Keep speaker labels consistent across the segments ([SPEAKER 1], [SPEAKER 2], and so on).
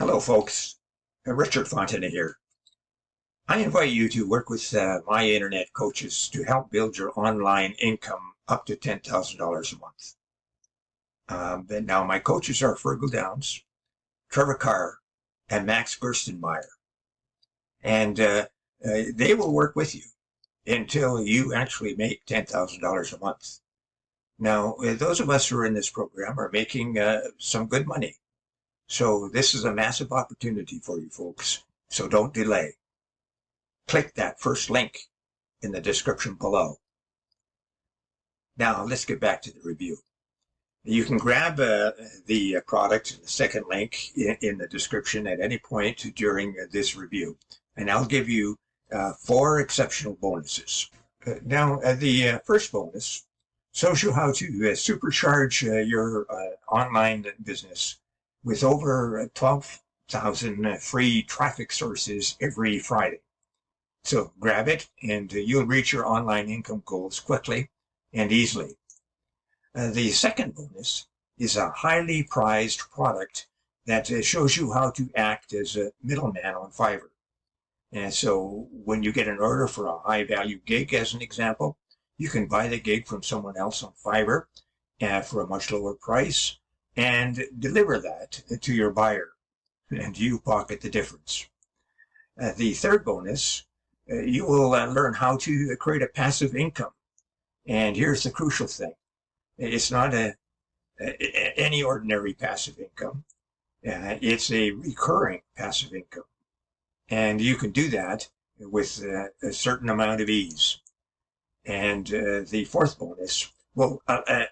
[SPEAKER 1] Hello, folks. Richard Fontana here. I invite you to work with my internet coaches to help build your online income up to $10,000 a month. Now, my coaches are Fergal Downs, Trevor Carr, and Max Gerstenmeyer. And they will work with you until you actually make $10,000 a month. Now, those of us who are in this program are making some good money. So this is a massive opportunity for you folks. So don't delay. Click that first link in the description below. Now let's get back to the review. You can grab the product, the second link in the description at any point during this review. And I'll give you 4 exceptional bonuses. The first bonus shows you how to supercharge your online business with over 12,000 free traffic sources every Friday. So grab it and you'll reach your online income goals quickly and easily. The second bonus is a highly prized product that shows you how to act as a middleman on Fiverr. And so when you get an order for a high value gig, as an example, you can buy the gig from someone else on Fiverr for a much lower price and deliver that to your buyer, and you pocket the difference. The third bonus, you will learn how to create a passive income. And here's the crucial thing. It's not any ordinary passive income. It's a recurring passive income. And you can do that with a certain amount of ease. And the fourth bonus will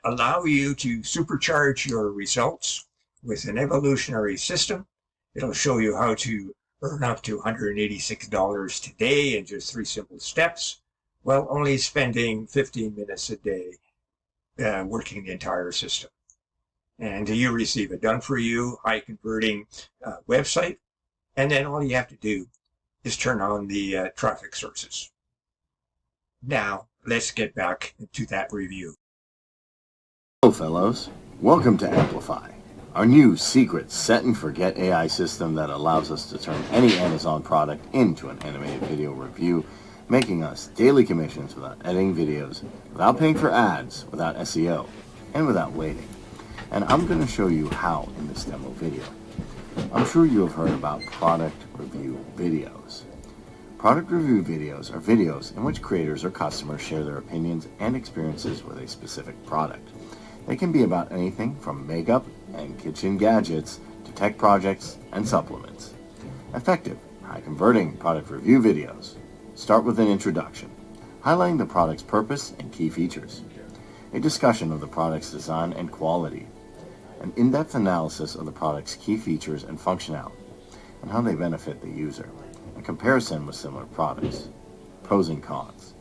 [SPEAKER 1] allow you to supercharge your results with an evolutionary system. It'll show you how to earn up to $186 today in just 3 simple steps, while only spending 15 minutes a day working the entire system. And you receive a done-for-you, high-converting website, and then all you have to do is turn on the traffic sources. Now, let's get back to that review.
[SPEAKER 2] Hello, fellows. Welcome to Amplify, our new secret set-and-forget AI system that allows us to turn any Amazon product into an animated video review, making us daily commissions without editing videos, without paying for ads, without SEO, and without waiting. And I'm going to show you how in this demo video. I'm sure you have heard about product review videos. Product review videos are videos in which creators or customers share their opinions and experiences with a specific product. They can be about anything from makeup and kitchen gadgets to tech projects and supplements. Effective, high-converting product review videos start with an introduction, highlighting the product's purpose and key features, a discussion of the product's design and quality, an in-depth analysis of the product's key features and functionality, and how they benefit the user, a comparison with similar products, pros and cons,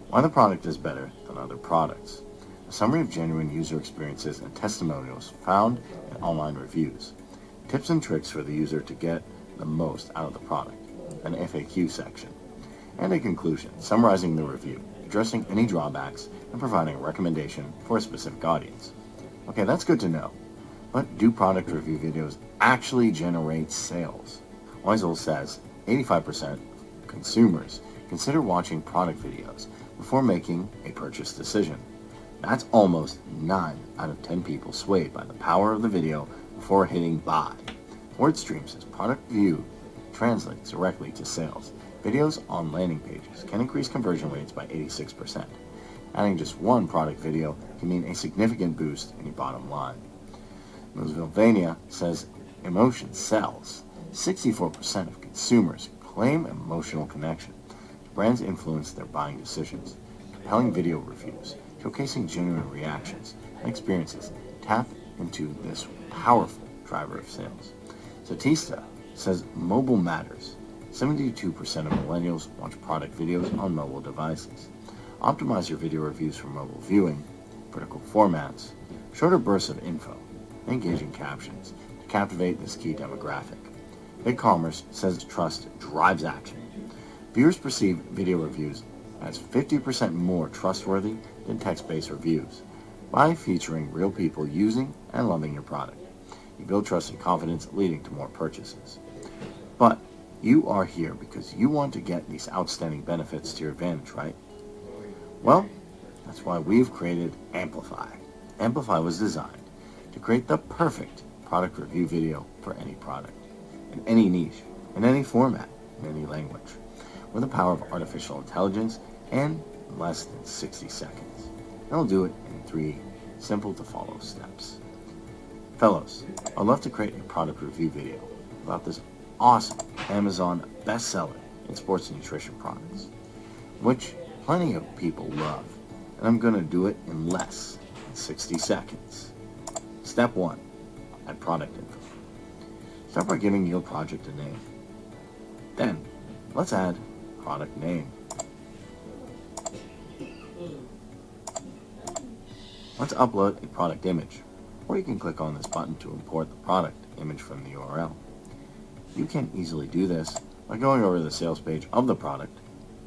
[SPEAKER 2] why the product is better than other products, a summary of genuine user experiences and testimonials found in online reviews, tips and tricks for the user to get the most out of the product, an FAQ section, and a conclusion summarizing the review, addressing any drawbacks, and providing a recommendation for a specific audience. Okay, that's good to know. But do product review videos actually generate sales? Weisel says 85% of consumers consider watching product videos before making a purchase decision. That's almost 9 out of 10 people swayed by the power of the video before hitting buy. WordStream says product review translates directly to sales. Videos on landing pages can increase conversion rates by 86%. Adding just one product video can mean a significant boost in your bottom line. Millsville says emotion sells. 64% of consumers claim emotional connection. Brands influence their buying decisions. Compelling video reviews, showcasing genuine reactions and experiences, tap into this powerful driver of sales. Statista says mobile matters. 72% of millennials watch product videos on mobile devices. Optimize your video reviews for mobile viewing, vertical formats, shorter bursts of info, and engaging captions to captivate this key demographic. BigCommerce says trust drives action. Viewers perceive video reviews as 50% more trustworthy than text-based reviews by featuring real people using and loving your product. You build trust and confidence, leading to more purchases. But you are here because you want to get these outstanding benefits to your advantage, right? Well, that's why we've created Amplify. Amplify was designed to create the perfect product review video for any product, in any niche, in any format, in any language, with the power of artificial intelligence and in less than 60 seconds. And I'll do it in 3 simple to follow steps. Fellows, I'd love to create a product review video about this awesome Amazon bestseller in sports nutrition products, which plenty of people love, and I'm going to do it in less than 60 seconds. Step 1, add product info. Start by giving your project a name. Then, let's add product name. Let's upload a product image, or you can click on this button to import the product image from the URL. You can easily do this by going over to the sales page of the product,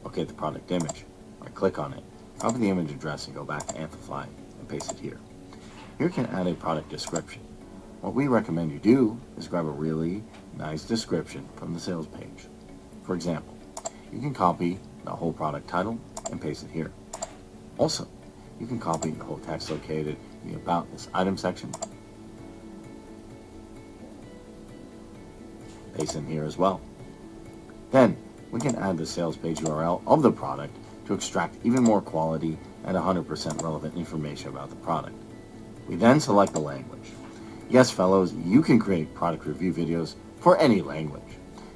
[SPEAKER 2] locate the product image, or click on it, copy the image address and go back to Amplify and paste it here. Here you can add a product description. What we recommend you do is grab a really nice description from the sales page. For example, you can copy the whole product title and paste it here. Also, you can copy the whole text located in the About This Item section, paste in here as well. Then, we can add the sales page URL of the product to extract even more quality and 100% relevant information about the product. We then select the language. Yes, fellows, you can create product review videos for any language.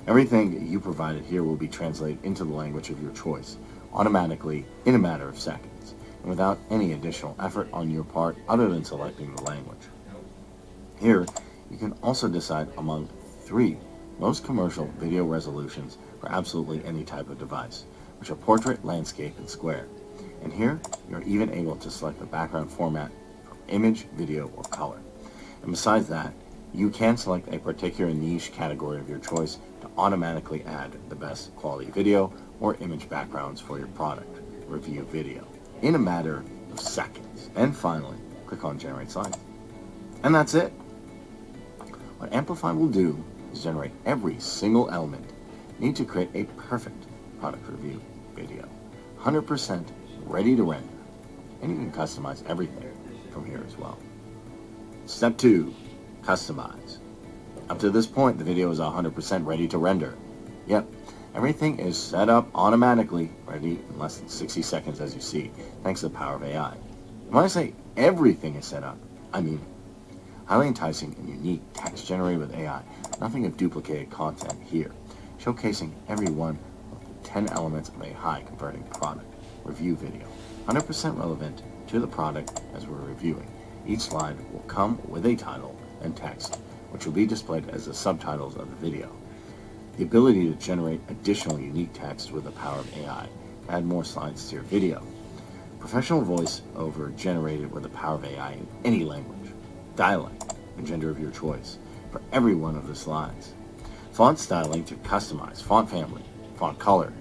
[SPEAKER 2] Everything you provided here will be translated into the language of your choice, automatically in a matter of seconds, and without any additional effort on your part other than selecting the language. Here, you can also decide among 3 most commercial video resolutions for absolutely any type of device, which are portrait, landscape, and square. And here, you're even able to select the background format for image, video, or color. And besides that, you can select a particular niche category of your choice to automatically add the best quality video or image backgrounds for your product review video in a matter of seconds. And finally, click on Generate Slide. And that's it. What Amplify will do is generate every single element needed to create a perfect product review video, 100% ready to render. And you can customize everything from here as well. Step 2, customize. Up to this point, the video is 100% ready to render. Yep, everything is set up automatically, ready in less than 60 seconds as you see, thanks to the power of AI. And when I say everything is set up, I mean highly enticing and unique text generated with AI, nothing of duplicated content here, showcasing every one of the 10 elements of a high converting product review video, 100% relevant to the product as we're reviewing. Each slide will come with a title and text, which will be displayed as the subtitles of the video. The ability to generate additional unique text with the power of AI to add more slides to your video. Professional voice over generated with the power of AI in any language, dialect, and gender of your choice for every one of the slides. Font styling to customize font family, font color,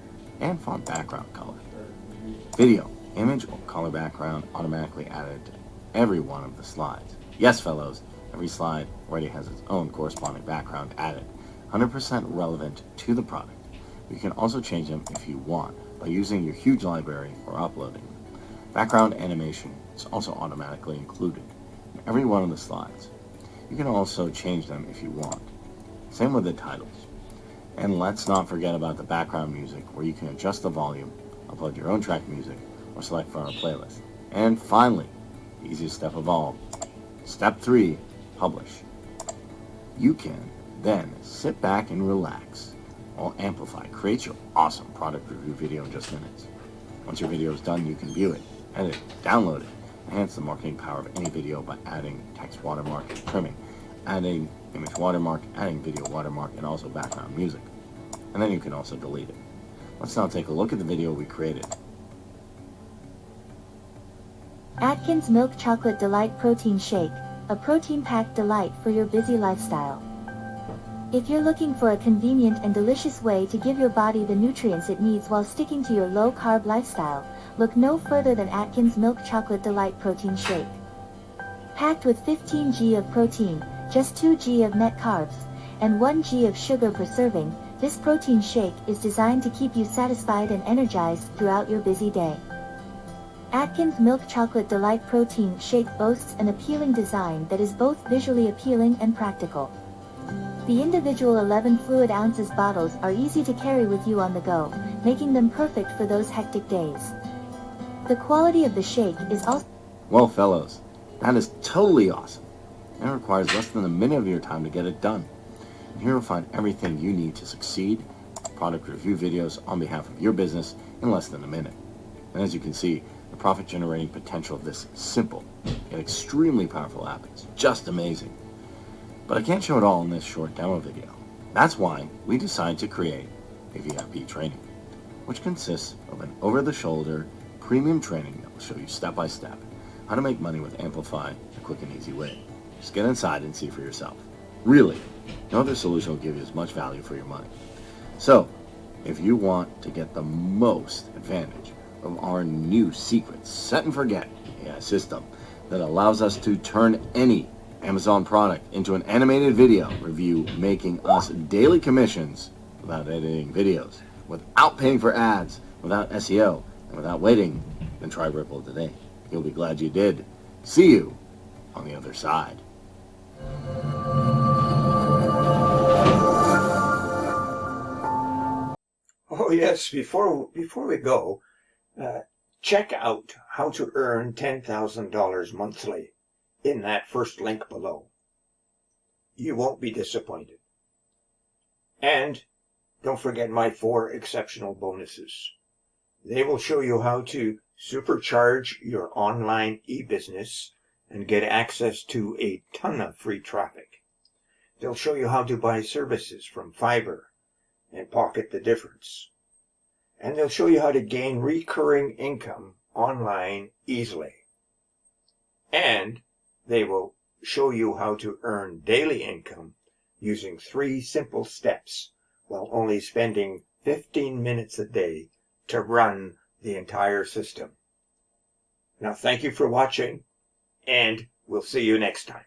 [SPEAKER 2] and font background color. Video, image, or color background automatically added to every one of the slides. Yes, fellows, every slide already has its own corresponding background added, 100% relevant to the product. You can also change them if you want by using your huge library or uploading them. Background animation is also automatically included in every one of the slides. You can also change them if you want. Same with the titles. And let's not forget about the background music, where you can adjust the volume, upload your own track music, or select from our playlist. And finally, the easiest step of all, step 3, publish. You can then sit back and relax while Amplify creates your awesome product review video in just minutes. Once your video is done, you can view it, edit it, download it, enhance the marketing power of any video by adding text watermark and trimming, adding image watermark, adding video watermark, and also background music. And then you can also delete it. Let's now take a look at the video we created.
[SPEAKER 3] Atkins Milk Chocolate Delight Protein Shake, a protein-packed delight for your busy lifestyle. If you're looking for a convenient and delicious way to give your body the nutrients it needs while sticking to your low-carb lifestyle, look no further than Atkins Milk Chocolate Delight Protein Shake. Packed with 15 g of protein, just 2 g of net carbs, and 1 g of sugar per serving, this protein shake is designed to keep you satisfied and energized throughout your busy day. Atkins Milk Chocolate Delight Protein Shake boasts an appealing design that is both visually appealing and practical. The individual 11 fluid ounces bottles are easy to carry with you on the go, making them perfect for those hectic days. The quality of the shake is also...
[SPEAKER 2] Well, fellows, that is totally awesome. It requires less than a minute of your time to get it done. And here you'll find everything you need to succeed, product review videos on behalf of your business in less than a minute. And as you can see, the profit-generating potential of this simple yet extremely powerful app is just amazing. But I can't show it all in this short demo video. That's why we decided to create a VIP training, which consists of an over-the-shoulder premium training that will show you step-by-step how to make money with Amplify the quick and easy way. Just get inside and see for yourself. Really, no other solution will give you as much value for your money. So, if you want to get the most advantage of our new secret set and forget AI system that allows us to turn any Amazon product into an animated video review, making us daily commissions without editing videos, without paying for ads, without SEO, and without waiting, then try Ripple today. You'll be glad you did. See you on the other side.
[SPEAKER 1] Oh yes, before we go, check out how to earn $10,000 monthly in that first link below. You won't be disappointed. And don't forget my 4 exceptional bonuses. They will show you how to supercharge your online e-business and get access to a ton of free traffic. They'll show you how to buy services from Fiverr and pocket the difference. And they'll show you how to gain recurring income online easily. And they will show you how to earn daily income using 3 simple steps while only spending 15 minutes a day to run the entire system. Now, thank you for watching, and we'll see you next time.